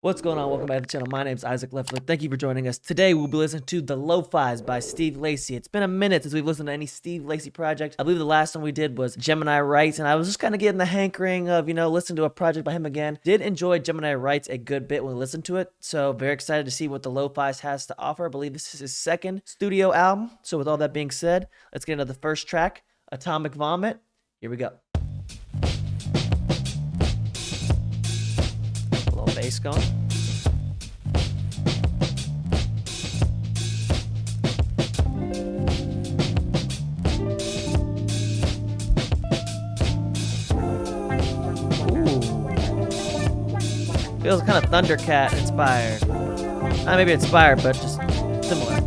What's going on? Welcome back to the channel. My name is Isaac Leffler. Thank you for joining us. Today we'll be listening to the Lo-Fis by Steve Lacy. It's been a minute since we've listened to any Steve Lacy project. I believe the last one we did was Gemini Rights, and I was just kind of getting the hankering of, listening to a project by him again. Did enjoy Gemini Rights a good bit when we listened to it, so very excited to see what the Lo-Fis has to offer. I believe this is his second studio album. So with all that being said, let's get into the first track, Atomic Vomit. Here we go. A little bass going. Feels kind of Thundercat inspired. Not maybe inspired, but just similar.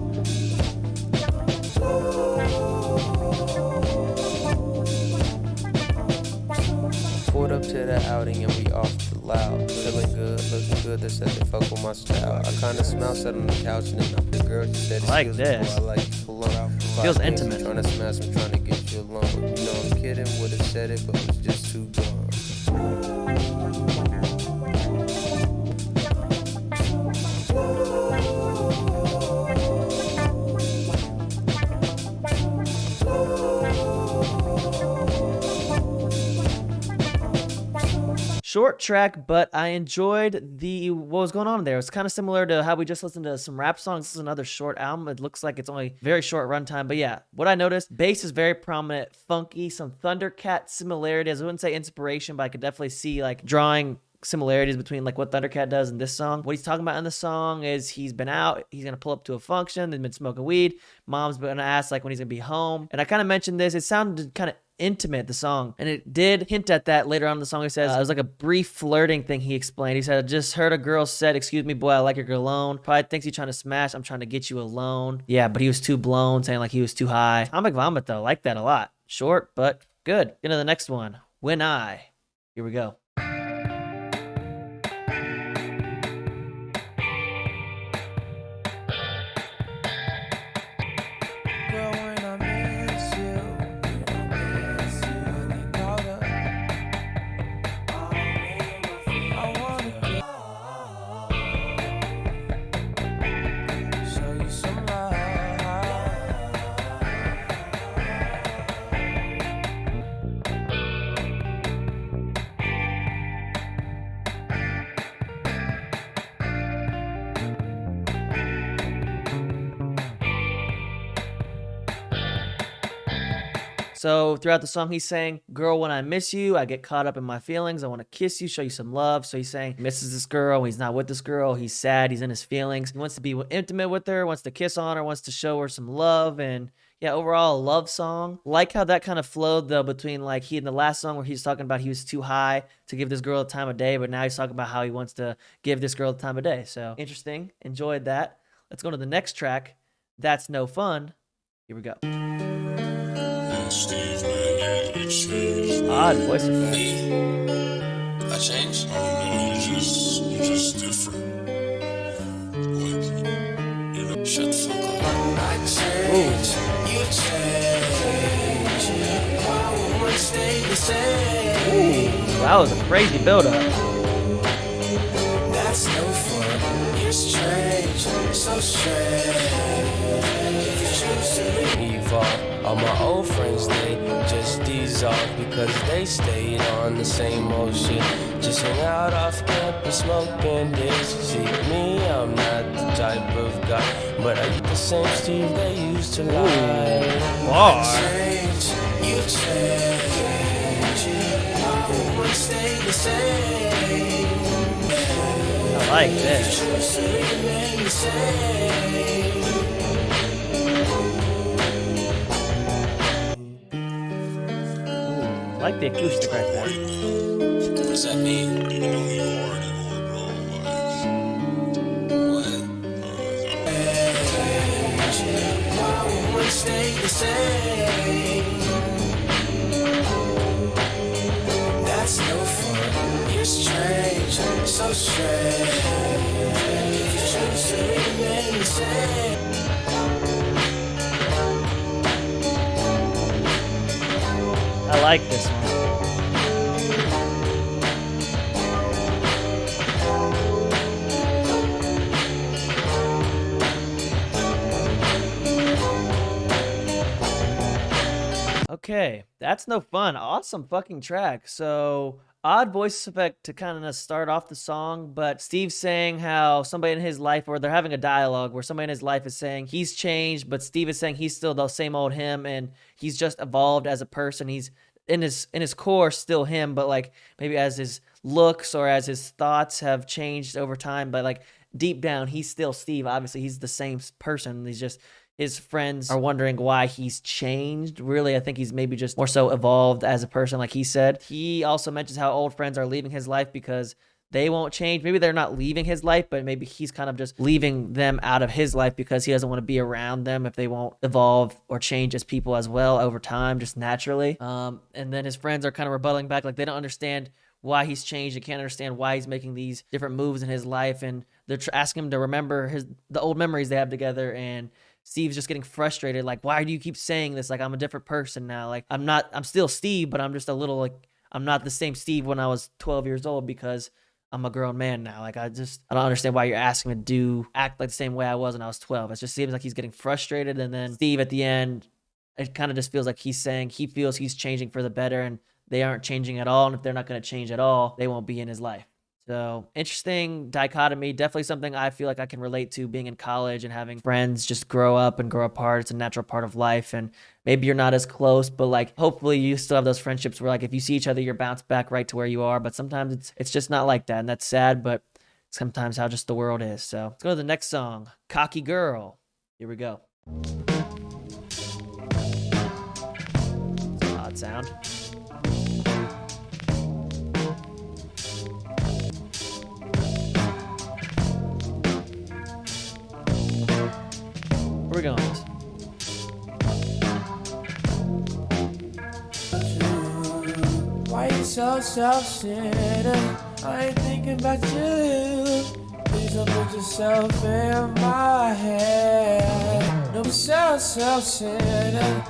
Pulled up to the outing and we off the loud. Feeling good, looking good, they said they fuck with my style. I kinda smell, sat on the couch and then up the girl, she said, I like this. I like it alone. Feels intimate. Trying to smash, I'm trying to get you alone. You know I'm kidding, would've said it, but was just too gone. Short track, but I enjoyed what was going on there. It's kind of similar to how we just listened to some rap songs. This is another short album. It looks like it's only very short runtime, but yeah, what I noticed, bass is very prominent, funky, some Thundercat similarities. I wouldn't say inspiration, but I could definitely see like drawing similarities between like what Thundercat does in this song. What he's talking about in the song is he's been out, he's gonna pull up to a function, they've been smoking weed, mom's gonna ask like when he's gonna be home. And I kind of mentioned this, it sounded kind of intimate, the song, and it did hint at that later on in the song. He says it was like a brief flirting thing. He explained, he said, I just heard a girl said, excuse me boy, I like your girl alone, probably thinks he's trying to smash, I'm trying to get you alone. Yeah, but he was too blown, saying like he was too high. Atomic Vomit though, like that a lot. Short but good. Into the next one, When I. Here we go. So throughout the song, he's saying, girl, when I miss you, I get caught up in my feelings. I want to kiss you, show you some love. So he's saying he misses this girl. He's not with this girl. He's sad. He's in his feelings. He wants to be intimate with her, wants to kiss on her, wants to show her some love. And yeah, overall, a love song. Like how that kind of flowed, though, between like he in the last song where he's talking about he was too high to give this girl the time of day. But now he's talking about how he wants to give this girl the time of day. So interesting. Enjoyed that. Let's go to the next track. That's No Fun. Here we go. Steve, man, you changed. Odd voice effect. I changed? I don't know, you're just different. Like, you know. Shut the fuck up. I changed, you changed. I won't stay the same. Ooh, that was a crazy build-up. That's no fun. You're strange, so strange. Evolve. All my old friends, they just dissolved because they stayed on the same old shit. Just hang out off campus, smoking this. See me, I'm not the type of guy, but I get the same Steve they used to lie. Bar. Change, you change. I won't stay the same. I like this. Choose to remain the same. I like the acoustic right there. What does that mean? You know who you are anymore, bro. Like, I won't stay the same. That's no fun. You're strange, so strange. You choose to remain the same. I like this one. Okay, that's no fun. Awesome fucking track. So odd voice effect to kind of start off the song, but Steve's saying how somebody in his life, or they're having a dialogue where somebody in his life is saying he's changed, but Steve is saying he's still the same old him, and he's just evolved as a person. He's in his core still him, but like maybe as his looks or as his thoughts have changed over time, but like deep down he's still Steve. Obviously he's the same person. He's just, his friends are wondering why he's changed. Really, I think he's maybe just more so evolved as a person, like he said. He also mentions how old friends are leaving his life because they won't change. Maybe they're not leaving his life, but maybe he's kind of just leaving them out of his life because he doesn't want to be around them if they won't evolve or change as people as well over time, just naturally. And then his friends are kind of rebutting back, like they don't understand why he's changed. They can't understand why he's making these different moves in his life, and they're asking him to remember the old memories they have together. And Steve's just getting frustrated, like, why do you keep saying this? Like, I'm a different person now. Like, I'm still Steve, but I'm just a little, like, I'm not the same Steve when I was 12 years old because I'm a grown man now. Like, I don't understand why you're asking me to act like the same way I was when I was 12. It just seems like he's getting frustrated. And then Steve at the end, it kind of just feels like he's saying he feels he's changing for the better and they aren't changing at all. And if they're not going to change at all, they won't be in his life. So interesting dichotomy. Definitely something I feel like I can relate to, being in college and having friends just grow up and grow apart. It's a natural part of life. And maybe you're not as close, but like hopefully you still have those friendships where like if you see each other, you're bounced back right to where you are. But sometimes it's just not like that. And that's sad, but sometimes how just the world is. So let's go to the next song, Cocky Girl. Here we go. It's an odd sound. Where we going? Why you so self-centered? I ain't thinking about you. Please don't put yourself in my head. Don't be so self-centered.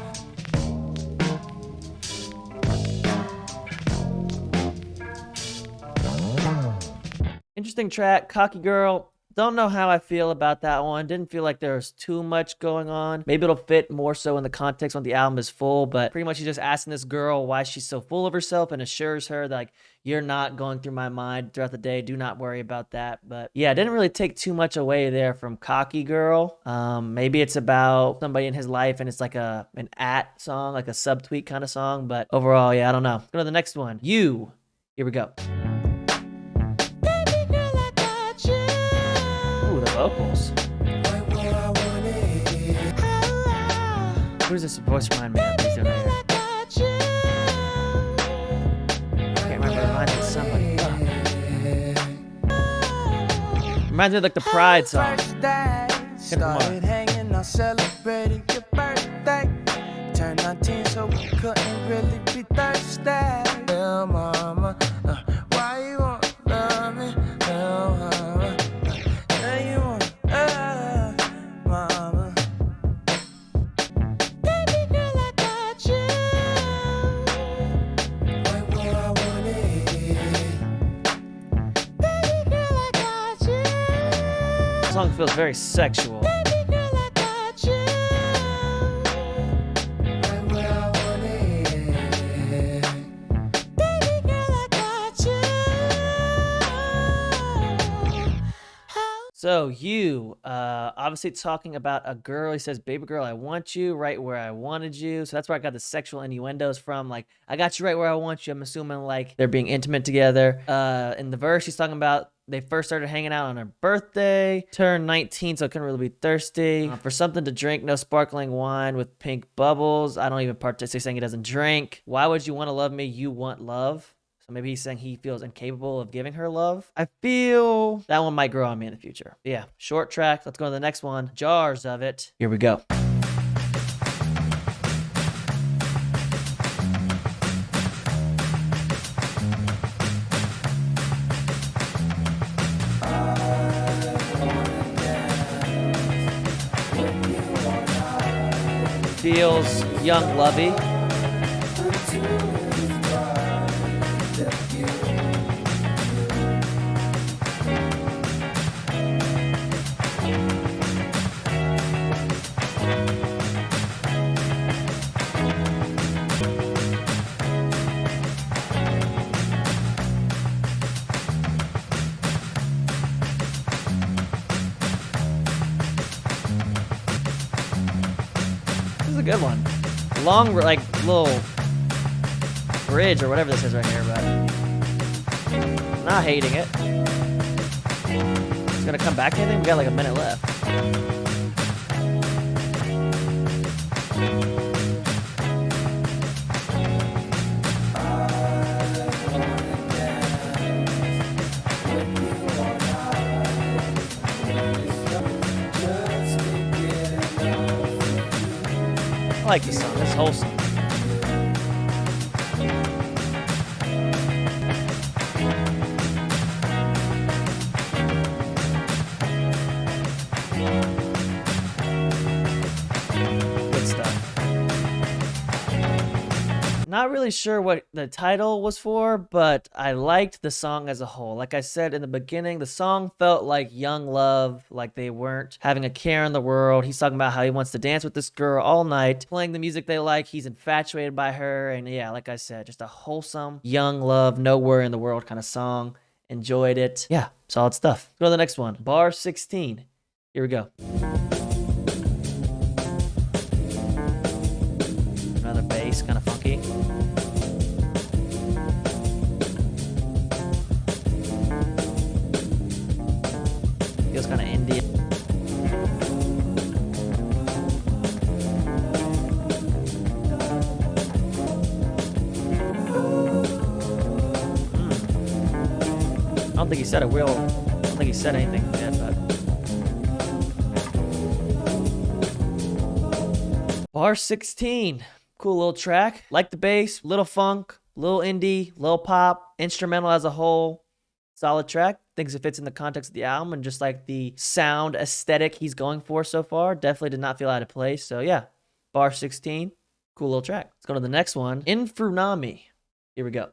Interesting track, Cocky Girl. Don't know how I feel about that one. Didn't feel like there was too much going on. Maybe it'll fit more so in the context when the album is full, but pretty much he's just asking this girl why she's so full of herself and assures her that, like, you're not going through my mind throughout the day. Do not worry about that. But yeah, it didn't really take too much away there from Cocky Girl. Maybe it's about somebody in his life and it's like an at song, like a subtweet kind of song. But overall, yeah, I don't know. Let's go to the next one. You. Here we go. Vocals. Who does this voice remind me of? He's doing right here. I can't remember. It reminds me of somebody. Reminds me of like the Pride song. Started hanging out, celebrating your birthday. Turned 19, so we couldn't really be thirsty. Hell, mama, why you won't love me? Hell, mama. The song feels very sexual. So you, obviously talking about a girl. He says, baby girl, I want you right where I wanted you. So that's where I got the sexual innuendos from. Like, I got you right where I want you. I'm assuming like they're being intimate together. In the verse, he's talking about they first started hanging out on her birthday, turned 19, so couldn't really be thirsty. For something to drink, no sparkling wine with pink bubbles. I don't even participate, saying he doesn't drink. Why would you want to love me? You want love. So maybe he's saying he feels incapable of giving her love. I feel that one might grow on me in the future. But yeah, short track. Let's go to the next one. Jars of it. Here we go. Feels young, lovey. a good one. Long, like, little bridge or whatever this is right here, but not hating it. It's gonna come back to anything? We got like a minute left. I like this song. It's wholesome. Good stuff. Not really sure what the title was for, but I liked the song as a whole. Like I said in the beginning, the song felt like young love, like they weren't having a care in the world. He's talking about how he wants to dance with this girl all night, playing the music they like. He's infatuated by her. And yeah, like I said, just a wholesome, young love, nowhere in the world kind of song. Enjoyed it. Yeah, solid stuff. Let's go to the next one. Bar 16. Here we go. Another bass, kind of funky. Feels kind of Indian. I don't think he said a wheel. I don't think he said anything yet, but. Bar 16. Cool little track. Like the bass, little funk, little indie, little pop, instrumental as a whole. Solid track. Thinks it fits in the context of the album and just like the sound aesthetic he's going for so far. Definitely did not feel out of place. So yeah, Bar 16. Cool little track. Let's go to the next one. Infrunami. Here we go.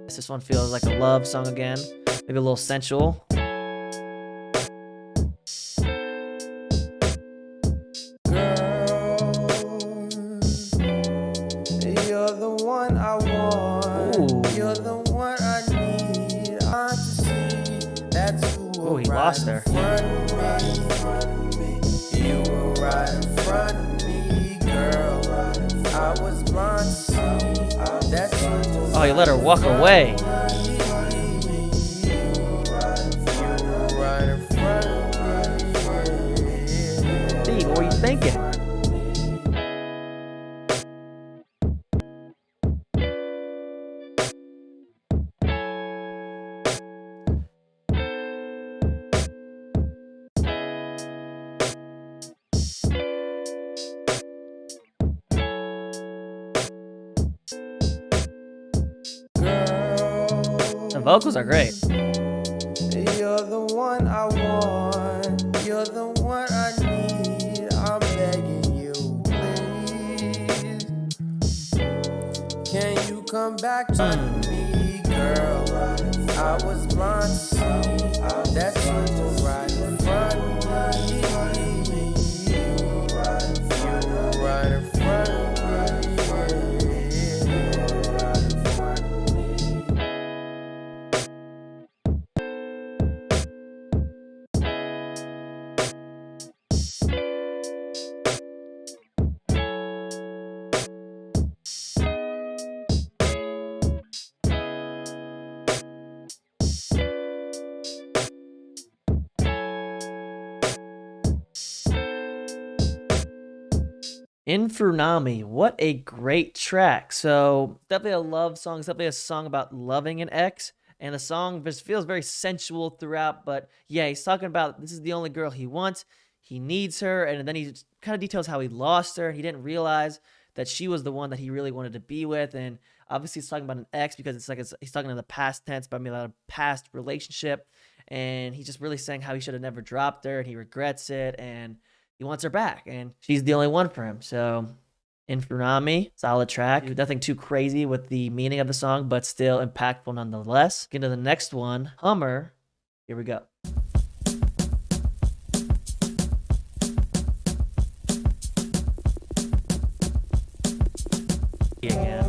This one feels like a love song again. Maybe a little sensual. Oh, he lost there. You were right in front of me, girl. I was blind to see that. Oh, you let her walk away. Steve, what were you thinking? The vocals are great. You're the one I want. You're the one I need. I'm begging you, please. Can you come back to me, girl? I was blind to see that you were right in front of me. You were right in front of me. Infrunami, what a great track. So definitely a love song. It's definitely a song about loving an ex. And the song just feels very sensual throughout. But yeah, he's talking about this is the only girl he wants. He needs her. And then he kind of details how he lost her. He didn't realize that she was the one that he really wanted to be with. And obviously he's talking about an ex because it's like he's talking in the past tense, but I mean about a past relationship. And he's just really saying how he should have never dropped her and he regrets it. And he wants her back, and she's the only one for him. So, Infrunami, solid track. Nothing too crazy with the meaning of the song, but still impactful nonetheless. Get to the next one, Hummer. Here we go. Again.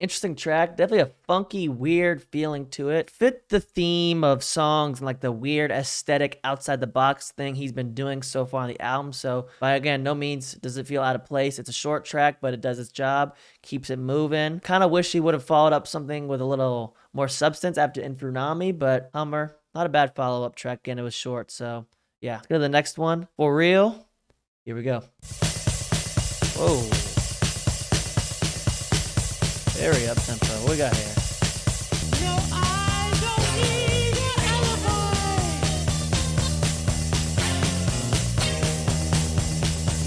Interesting track. Definitely a funky, weird feeling to it. Fit the theme of songs and like the weird aesthetic outside the box thing he's been doing so far on the album. So by again, no means does it feel out of place. It's a short track, but it does its job. Keeps it moving. Kind of wish he would have followed up something with a little more substance after Infrunami, but Hummer, not a bad follow-up track. Again, it was short. So yeah, let's go to the next one. For real. Here we go. Whoa. Very up tempo. What we got here? No, I don't need an alibi.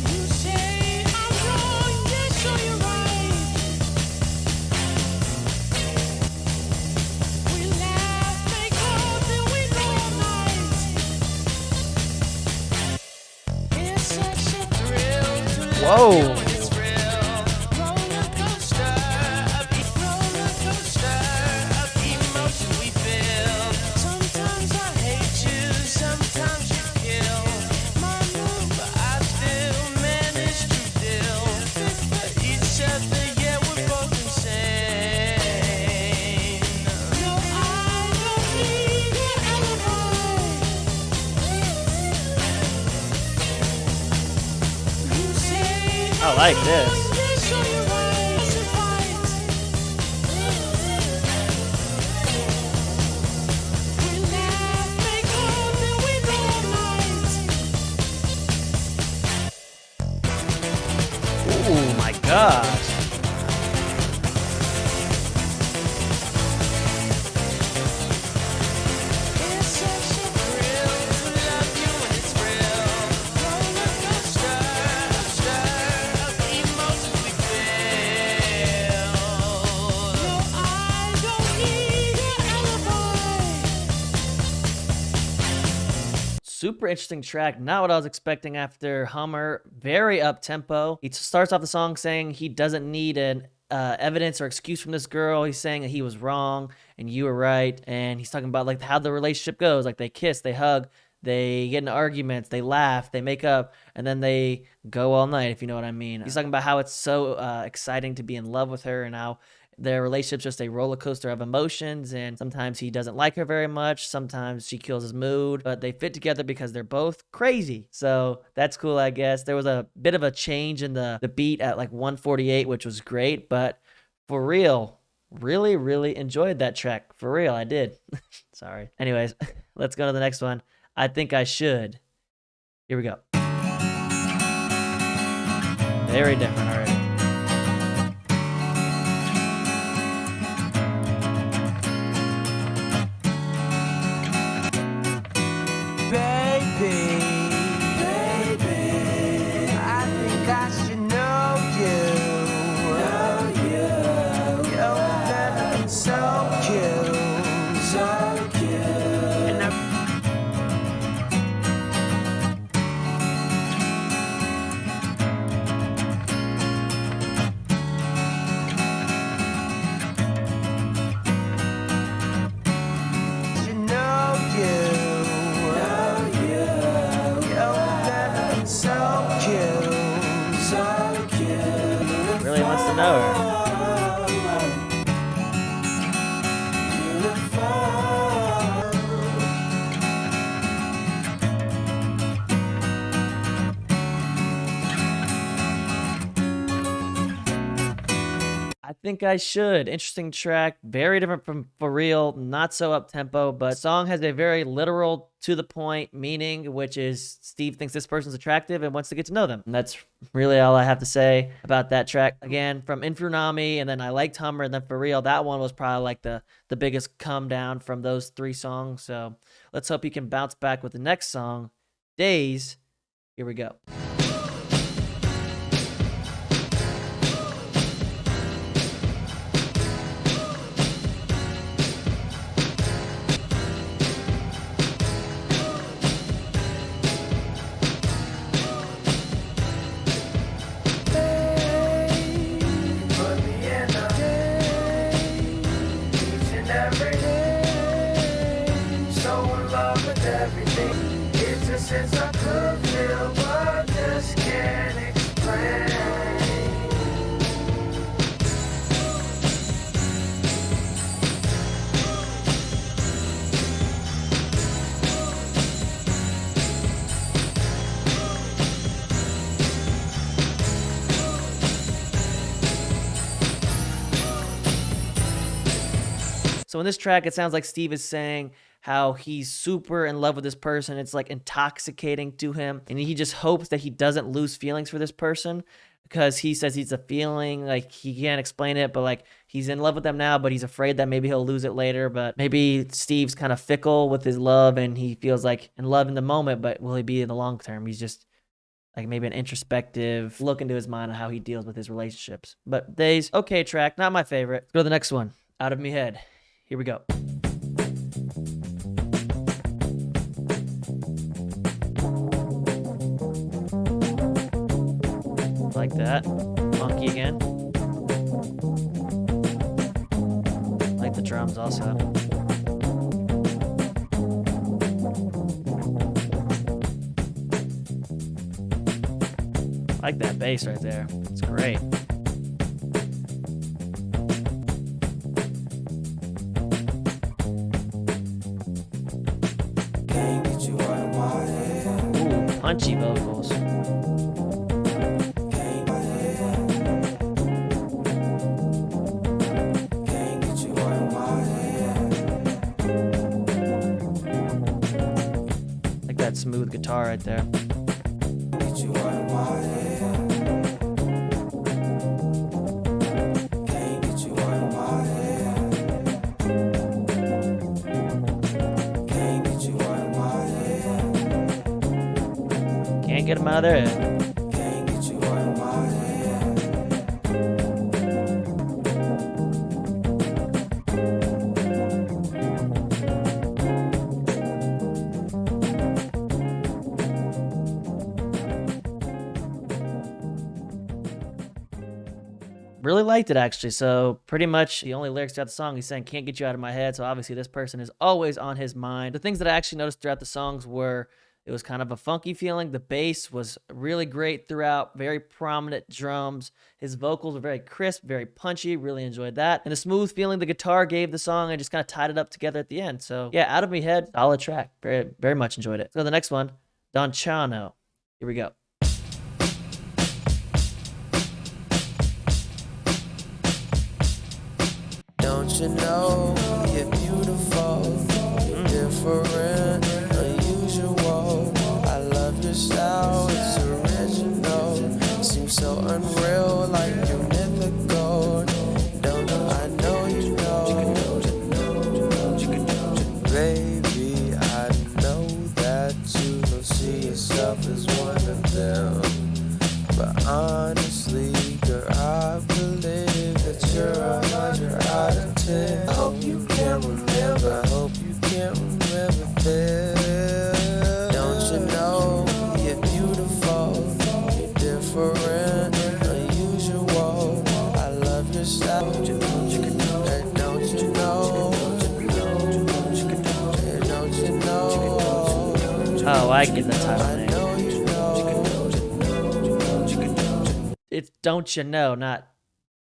You say I'm wrong, yes, so you're right. We laugh, make love, and we go all night. It's such a thrill to love you Whoa. when it's real. Roller coaster. Sometimes I hate you, sometimes you kill my mood, but I still manage to deal with each other. Yeah, we're both insane. No, I don't need an alibi. You say I like this. yes, so you're right. It's a fight. We laugh, make love, and we go all night. Oh my gosh. It's such a thrill to love you when it's real. Roller coaster, of emotions we feel. No, I don't need an alibi. Super interesting track. Not what I was expecting after Hummer. Very up tempo. He starts off the song saying he doesn't need an evidence or excuse from this girl. He's saying that he was wrong and you were right. And he's talking about like how the relationship goes. Like they kiss, they hug, they get into arguments, they laugh, they make up, and then they go all night, if you know what I mean. He's talking about how it's so exciting to be in love with her and how their relationship's just a roller coaster of emotions, and sometimes he doesn't like her very much, sometimes she kills his mood, but they fit together because they're both crazy. So that's cool, I guess. There was a bit of a change in the beat at like 148, which was great, but for real, really enjoyed that track. For real, I did. Sorry. Anyways, let's go to the next one. I Think I Should. Here we go. Very different already. Baby, I think I should know you. You're never been so cute. And I should know you. You're never been so cute. Really wants to know her. I Think I Should. Interesting track. Very different from For Real. Not so up tempo, but song has a very literal, to the point meaning, which is Steve thinks this person's attractive and wants to get to know them. And that's really all I have to say about that track. Again, from Infrunami, and then I liked Hummer, and then For Real. That one was probably like the biggest come down from those three songs. So let's hope he can bounce back with the next song, Daze. Here we go. Since I could feel my day. So in this track, it sounds like Steve is saying how he's super in love with this person. It's like intoxicating to him. And he just hopes that he doesn't lose feelings for this person, because he says he's a feeling, like he can't explain it, but like he's in love with them now, but he's afraid that maybe he'll lose it later. But maybe Steve's kind of fickle with his love, and he feels like in love in the moment, but will he be in the long term? He's just like maybe an introspective look into his mind on how he deals with his relationships. But Daze, okay track, not my favorite. Let's go to the next one. Out of Me Head. Here we go. Like that. Funky again. Like the drums also. Like that bass right there. It's great. Ooh, punchy vocals. Like that smooth guitar right there. Can't get him out of their head. Really liked it, actually. So pretty much the only lyrics throughout the song, he's saying, can't get you out of my head. So obviously this person is always on his mind. The things that I actually noticed throughout the songs were, it was kind of a funky feeling. The bass was really great throughout, very prominent drums. His vocals were very crisp, very punchy. Really enjoyed that. And the smooth feeling the guitar gave the song, I just kind of tied it up together at the end. So yeah, Out of Me Head, solid track. Very, very much enjoyed it. So the next one, Donchano. Here we go. Don't you know you're beautiful, you're different, unusual. I love your style, it's original. Seems so unreal, like you're mythical. Don't I know you know, baby, I know that you don't see yourself as one of them. But honestly, girl, I believe that you're 100 out of 10. I hope you can remember. I hope you can remember this. Don't you know you're beautiful, you're different, unusual. I love your style. And don't you know? And don't you know? Oh, I get the title name. It's Don't You Know, not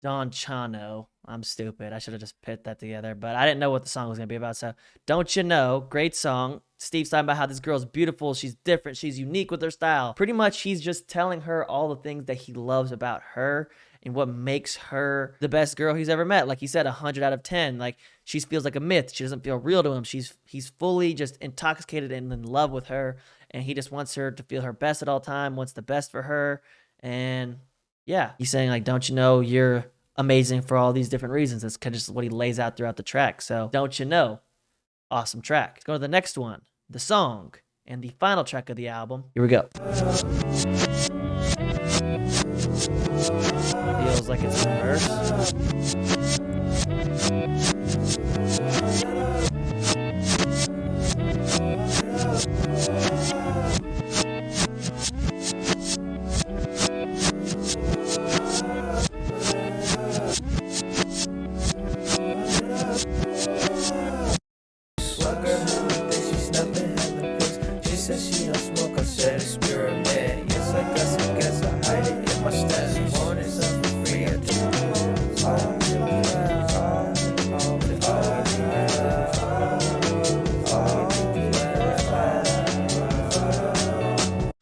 Donchano. I'm stupid. I should have just put that together, but I didn't know what the song was going to be about. So, Don't You Know, great song. Steve's talking about how this girl's beautiful. She's different. She's unique with her style. Pretty much, he's just telling her all the things that he loves about her and what makes her the best girl he's ever met. Like he said, 100 out of 10. Like, she feels like a myth. She doesn't feel real to him. He's fully just intoxicated and in love with her, and he just wants her to feel her best at all time, wants the best for her, and yeah, he's saying like, don't you know you're amazing for all these different reasons. That's kind of just what he lays out throughout the track. So, Don't You Know, awesome track. Let's go to the next one, the song, and the final track of the album. Here we go. Feels like it's in reverse.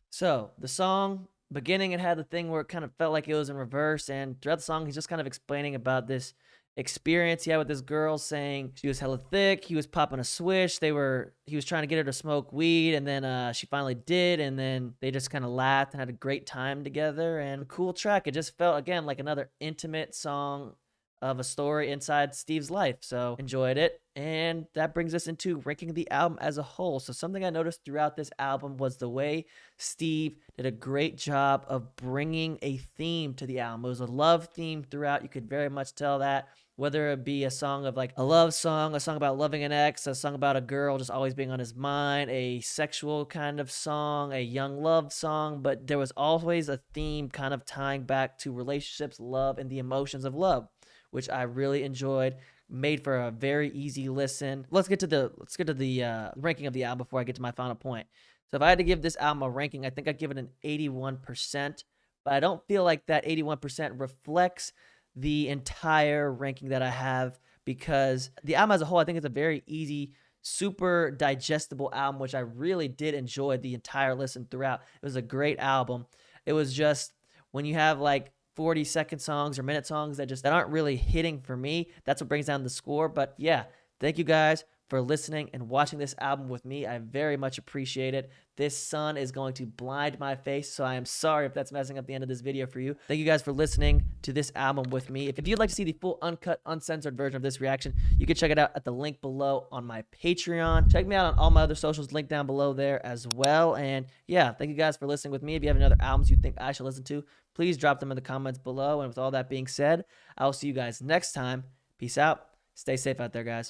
So the song beginning, it had the thing where it kind of felt like it was in reverse, and throughout the song he's just kind of explaining about this experience he had with this girl, saying she was hella thick, he was popping a swish, he was trying to get her to smoke weed, and then she finally did, and then they just kind of laughed and had a great time together. And a cool track. It just felt, again, like another intimate song of a story inside Steve's life. So enjoyed it. And that brings us into ranking the album as a whole. So something I noticed throughout this album was the way Steve did a great job of bringing a theme to the album. It was a love theme throughout. You could very much tell that, whether it be a song of like a love song, a song about loving an ex, a song about a girl just always being on his mind, a sexual kind of song, a young love song, but there was always a theme kind of tying back to relationships, love, and the emotions of love, which I really enjoyed. Made for a very easy listen. Let's get to the ranking of the album before I get to my final point. So if I had to give this album a ranking, I think I'd give it an 81%, but I don't feel like that 81% reflects the entire ranking that I have, because the album as a whole, I think it's a very easy, super digestible album, which I really did enjoy the entire listen throughout. It was a great album. It was just, when you have like 40-second songs or minute songs that aren't really hitting for me, that's what brings down the score. But yeah, thank you guys for listening and watching this album with me. I very much appreciate it. This sun is going to blind my face, so I am sorry if that's messing up the end of this video for you. Thank you guys for listening to this album with me. If you'd like to see the full uncut, uncensored version of this reaction, you can check it out at the link below on my Patreon. Check me out on all my other socials, link down below there as well. And yeah, thank you guys for listening with me. If you have any other albums you think I should listen to, please drop them in the comments below. And with all that being said, I will see you guys next time. Peace out. Stay safe out there, guys.